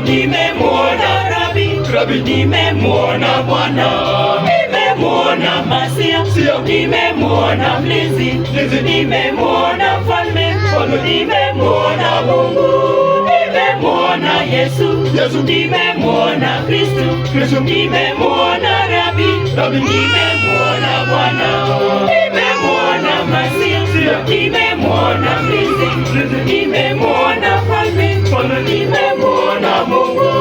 nimemwona Rabi, nimemwona Bwana, nimemwona Masia, nimemwona Mlinzi, nimemwona Mfalme, nimemwona Mungu, nimemwona Yesu, nimemwona Kristo, nimemwona Rabi, nimemwona Bwana, nimemwona Masia, nimemwona Mlinzi, nimemwona Mfalme, nimemwona Mungu.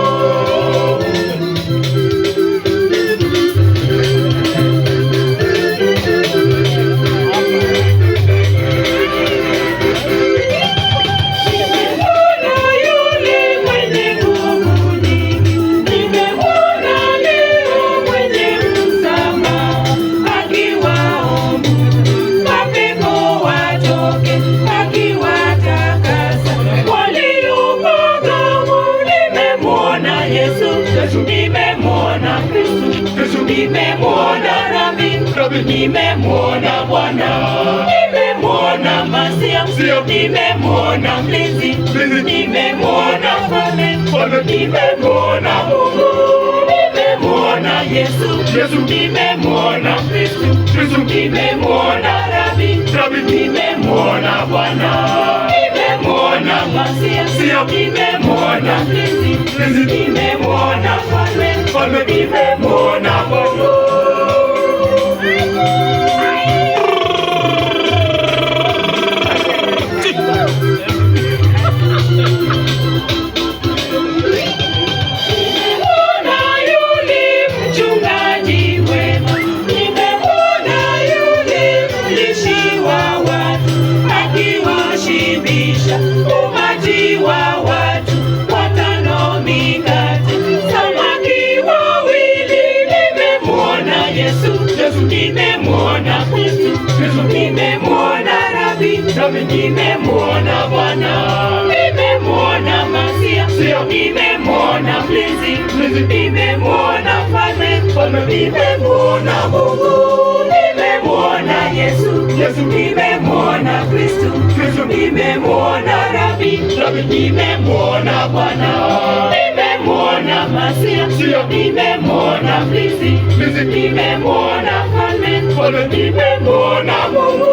Nimemwona Rabi, nimemwona Bwana, nimemwona Masia, nimemwona Mlinzi, nimemwona Mfalme, nimemwona Mungu, nimemwona Yesu, nimemwona Kristo, nimemwona Rabi, nimemwona Bwana, nimemwona Masia, nimemwona Mlinzi, nimemwona Mfalme, nimemwona Mungu. Nimemwona Kristo, nimemwona Rabi, nimemwona Bwana, nimemwona Masia, nimemwona Mlinzi, nimemwona Mfalme, nimemwona Mungu, nimemwona Yesu, nimemwona Kristo, nimemwona Rabi, nimemwona Bwana, nimemwona Masia, nimemwona Mlinzi, nimemwona Mfalme, nimemwona Mungu.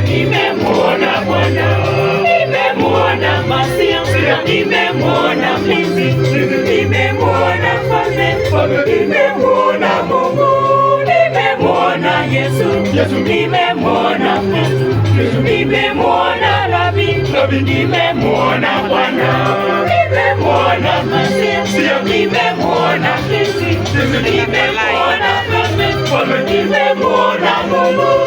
Nimemwona Bwana, nimemwona Masia, nimemwona Mlinzi, nimemwona Mfalme, nimemwona Mungu, nimemwona Yesu, nimemwona Kristo, nimemwona Rabi, nimemwona Bwana, nimemwona Masia, nimemwona Mlinzi, nimemwona Mfalme, nimemwona Mungu.